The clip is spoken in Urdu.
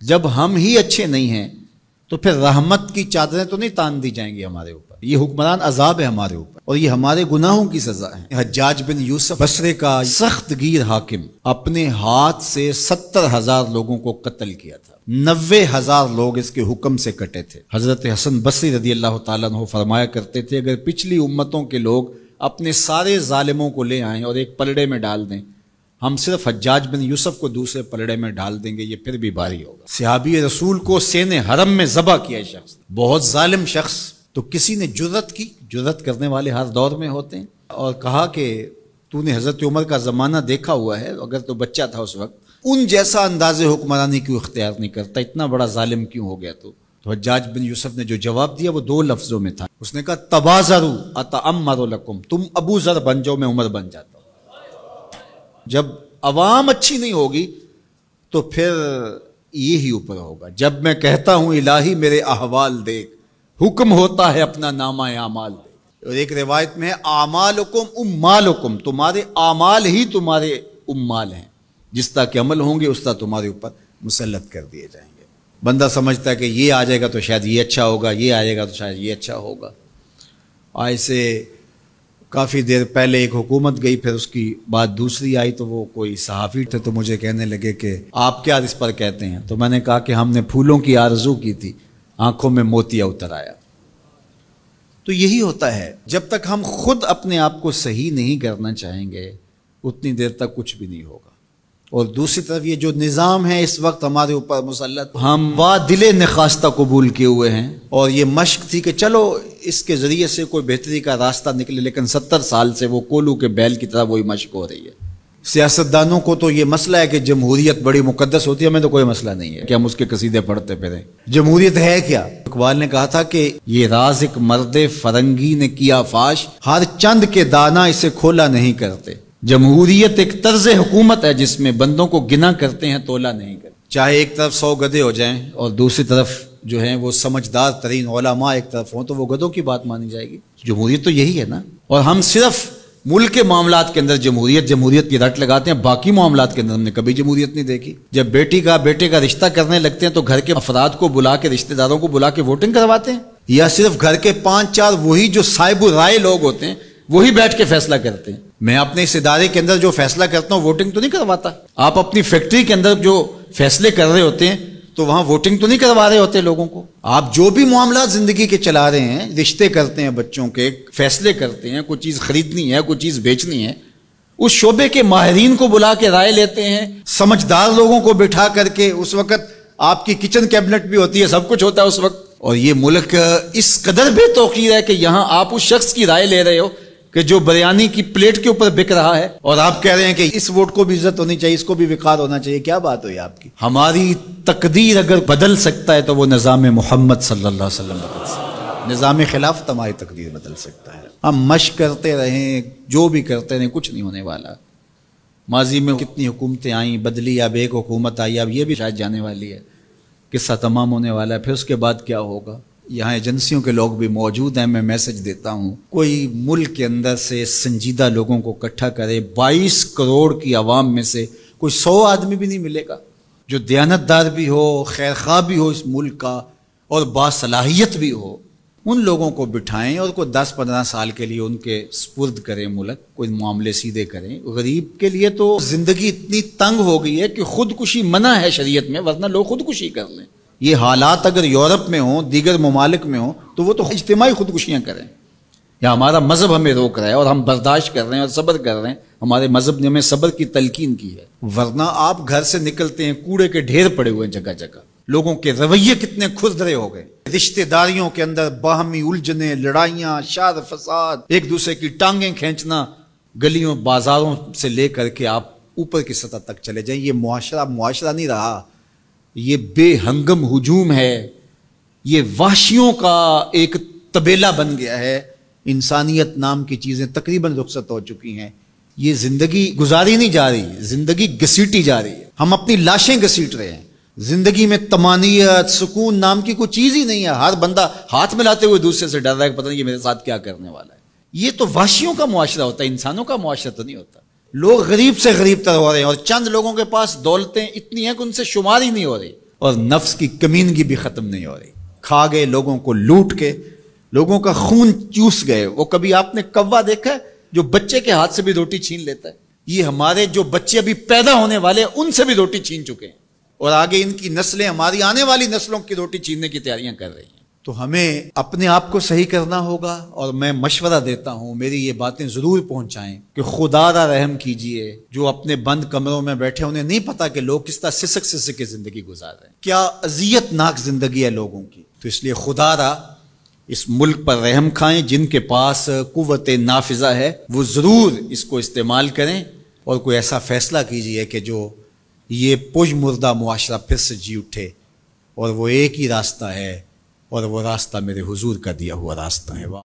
جب ہم ہی اچھے نہیں ہیں تو پھر رحمت کی چادریں تو نہیں تان دی جائیں گی ہمارے اوپر. یہ حکمران عذاب ہے ہمارے اوپر اور یہ ہمارے گناہوں کی سزا ہے. حجاج بن یوسف بصرے کا سخت گیر حاکم اپنے ہاتھ سے 70,000 لوگوں کو قتل کیا تھا. 90,000 لوگ اس کے حکم سے کٹے تھے. حضرت حسن بصری رضی اللہ تعالیٰ عنہ فرمایا کرتے تھے اگر پچھلی امتوں کے لوگ اپنے سارے ظالموں کو لے آئیں اور ایک پلڑے میں ڈال دیں، ہم صرف حجاج بن یوسف کو دوسرے پلڑے میں ڈال دیں گے، یہ پھر بھی بھاری ہوگا. صحابی رسول کو سین حرم میں ذبح کیا شخص، بہت ظالم شخص. تو کسی نے جرت کی، جرت کرنے والے ہر دور میں ہوتے ہیں، اور کہا کہ تو نے حضرت عمر کا زمانہ دیکھا ہوا ہے، اگر تو بچہ تھا اس وقت، ان جیسا انداز حکمرانی کیوں اختیار نہیں کرتا، اتنا بڑا ظالم کیوں ہو گیا تو حجاج بن یوسف نے جو جواب دیا وہ 2 لفظوں میں تھا. اس نے کہا تبازروا اتعمر لکم، تم ابو ذر بن جاؤ میں عمر بن جاتا ہوں. جب عوام اچھی نہیں ہوگی تو پھر یہی اوپر ہوگا. جب میں کہتا ہوں الہی میرے احوال دیکھ، حکم ہوتا ہے اپنا نامہ اعمال دیکھ. اور ایک روایت میں ہے اعمالکم امالکم، تمہارے اعمال ہی تمہارے امال ہیں، جس طرح کے عمل ہوں گے اس طرح تمہارے اوپر مسلط کر دیے جائیں گے. بندہ سمجھتا ہے کہ یہ آ جائے گا تو شاید یہ اچھا ہوگا، یہ آ جائے گا تو شاید یہ اچھا ہوگا. ایسے کافی دیر پہلے ایک حکومت گئی، پھر اس کی بعد دوسری آئی، تو وہ کوئی صحافی تھے تو مجھے کہنے لگے کہ آپ کیا اس پر کہتے ہیں؟ تو میں نے کہا کہ ہم نے پھولوں کی آرزو کی تھی، آنکھوں میں موتیا اتر آیا. تو یہی ہوتا ہے، جب تک ہم خود اپنے آپ کو صحیح نہیں کرنا چاہیں گے اتنی دیر تک کچھ بھی نہیں ہوگا. اور دوسری طرف یہ جو نظام ہے اس وقت ہمارے اوپر مسلط، ہم با دل نخواستہ قبول کیے ہوئے ہیں، اور یہ مشق تھی کہ چلو اس کے ذریعے سے کوئی بہتری کا راستہ نکلے، لیکن 70 سال سے وہ کولو کے بیل کی طرح وہی مشق ہو رہی ہے. سیاستدانوں کو تو یہ مسئلہ ہے کہ جمہوریت بڑی مقدس ہوتی ہے، ہمیں تو کوئی مسئلہ نہیں ہے کہ ہم اس کے قصیدے پڑھتے پھریں. جمہوریت ہے کیا؟ اقبال نے کہا تھا کہ یہ راز ایک مرد فرنگی نے کیا فاش، ہر چند کے دانا اسے کھولا نہیں کرتے. جمہوریت ایک طرز حکومت ہے جس میں بندوں کو گنا کرتے ہیں، تولا نہیں کرتے. چاہے ایک طرف 100 گدھے ہو جائیں اور دوسری طرف جو ہیں وہ سمجھدار ترین علماء ایک طرف ہوں تو وہ گدھوں کی بات مانی جائے گی. جمہوریت تو یہی ہے نا. اور ہم صرف ملک کے معاملات کے اندر جمہوریت کی رٹ لگاتے ہیں، باقی معاملات کے اندر ہم نے کبھی جمہوریت نہیں دیکھی. جب بیٹے کا رشتہ کرنے لگتے ہیں تو گھر کے افراد کو بلا کے، رشتہ داروں کو بلا کے ووٹنگ کرواتے ہیں، یا صرف گھر کے 5-4 وہی جو صاحب رائے لوگ ہوتے ہیں وہی بیٹھ کے فیصلہ کرتے ہیں. میں اپنے اس ادارے کے اندر جو فیصلہ کرتا ہوں ووٹنگ تو نہیں کرواتا. آپ اپنی فیکٹری کے اندر جو فیصلے کر رہے ہوتے ہیں تو وہاں ووٹنگ تو نہیں کروا رہے ہوتے لوگوں کو. آپ جو بھی معاملات زندگی کے چلا رہے ہیں، رشتے کرتے ہیں بچوں کے، فیصلے کرتے ہیں، کوئی چیز خریدنی ہے، کوئی چیز بیچنی ہے، اس شعبے کے ماہرین کو بلا کے رائے لیتے ہیں، سمجھدار لوگوں کو بٹھا کر کے. اس وقت آپ کی کچن کیبنٹ بھی ہوتی ہے، سب کچھ ہوتا ہے اس وقت. اور یہ ملک اس قدر بے توقیر ہے کہ یہاں آپ اس شخص کی رائے لے رہے ہو کہ جو بریانی کی پلیٹ کے اوپر بک رہا ہے، اور آپ کہہ رہے ہیں کہ اس ووٹ کو بھی عزت ہونی چاہیے، اس کو بھی وقار ہونا چاہیے. کیا بات ہوئی آپ کی؟ ہماری تقدیر اگر بدل سکتا ہے تو وہ نظام محمد صلی اللہ علیہ وسلم بدل سکتا ہے. نظام خلافت ہماری تقدیر بدل سکتا ہے. ہم مشق کرتے رہیں، جو بھی کرتے رہیں، کچھ نہیں ہونے والا. ماضی میں کتنی حکومتیں آئیں، بدلی، اب ایک حکومت آئی، اب یہ بھی شاید جانے والی ہے، قصہ تمام ہونے والا ہے. پھر اس کے بعد کیا ہوگا؟ یہاں ایجنسیوں کے لوگ بھی موجود ہیں. میں میسج دیتا ہوں، کوئی ملک کے اندر سے سنجیدہ لوگوں کو اکٹھا کرے. 22 کروڑ کی عوام میں سے کوئی 100 آدمی بھی نہیں ملے گا جو دیانتدار بھی ہو، خیر خواہ بھی ہو اس ملک کا، اور باصلاحیت بھی ہو. ان لوگوں کو بٹھائیں اور کوئی 10-15 سال کے لیے ان کے سپرد کریں ملک، کوئی معاملے سیدھے کریں. غریب کے لیے تو زندگی اتنی تنگ ہو گئی ہے کہ خودکشی منع ہے شریعت میں، ورنہ لوگ خودکشی کر لیں. یہ حالات اگر یورپ میں ہوں، دیگر ممالک میں ہوں، تو وہ تو اجتماعی خودکشیاں کریں. یا ہمارا مذہب ہمیں روک رہا ہے اور ہم برداشت کر رہے ہیں اور صبر کر رہے ہیں. ہمارے مذہب نے ہمیں صبر کی تلقین کی ہے. ورنہ آپ گھر سے نکلتے ہیں، کوڑے کے ڈھیر پڑے ہوئے ہیں جگہ جگہ. لوگوں کے رویے کتنے کھردرے ہو گئے. رشتہ داریوں کے اندر باہمی الجھنیں، لڑائیاں، شر فساد، ایک دوسرے کی ٹانگیں کھینچنا. گلیوں بازاروں سے لے کر کے آپ اوپر کی سطح تک چلے جائیں. یہ معاشرہ نہیں رہا، یہ بے ہنگم ہجوم ہے. یہ وحشیوں کا ایک طبیلہ بن گیا ہے. انسانیت نام کی چیزیں تقریباً رخصت ہو چکی ہیں. یہ زندگی گزاری نہیں جا رہی، زندگی گھسیٹی جا رہی ہے. ہم اپنی لاشیں گھسیٹ رہے ہیں. زندگی میں طمانینت، سکون نام کی کوئی چیز ہی نہیں ہے. ہر بندہ ہاتھ ملاتے ہوئے دوسرے سے ڈر رہا ہے کہ پتہ نہیں یہ میرے ساتھ کیا کرنے والا ہے. یہ تو وحشیوں کا معاشرہ ہوتا ہے، انسانوں کا معاشرہ تو نہیں ہوتا. لوگ غریب سے غریب تر ہو رہے ہیں اور چند لوگوں کے پاس دولتیں اتنی ہیں کہ ان سے شمار ہی نہیں ہو رہی. اور نفس کی کمینگی بھی ختم نہیں ہو رہی. کھا گئے لوگوں کو لوٹ کے, لوگوں کا خون چوس گئے. وہ کبھی آپ نے کوا دیکھا ہے جو بچے کے ہاتھ سے بھی روٹی چھین لیتا ہے؟ یہ ہمارے جو بچے ابھی پیدا ہونے والے ہیں ان سے بھی روٹی چھین چکے ہیں, اور آگے ان کی نسلیں ہماری آنے والی نسلوں کی روٹی چھیننے کی تیاریاں کر رہی ہیں. تو ہمیں اپنے آپ کو صحیح کرنا ہوگا, اور میں مشورہ دیتا ہوں میری یہ باتیں ضرور پہنچائیں کہ خدا را رحم کیجئے. جو اپنے بند کمروں میں بیٹھے انہیں نہیں پتا کہ لوگ کس طرح سسک سسک کے زندگی گزار رہے ہیں, کیا اذیت ناک زندگی ہے لوگوں کی. تو اس لیے خدا را اس ملک پر رحم کھائیں. جن کے پاس قوت نافذہ ہے وہ ضرور اس کو استعمال کریں, اور کوئی ایسا فیصلہ کیجئے کہ جو یہ پج مردہ معاشرہ پھر سے جی اٹھے, اور وہ ایک ہی راستہ ہے, اور وہ راستہ میرے حضور کا دیا ہوا راستہ ہے.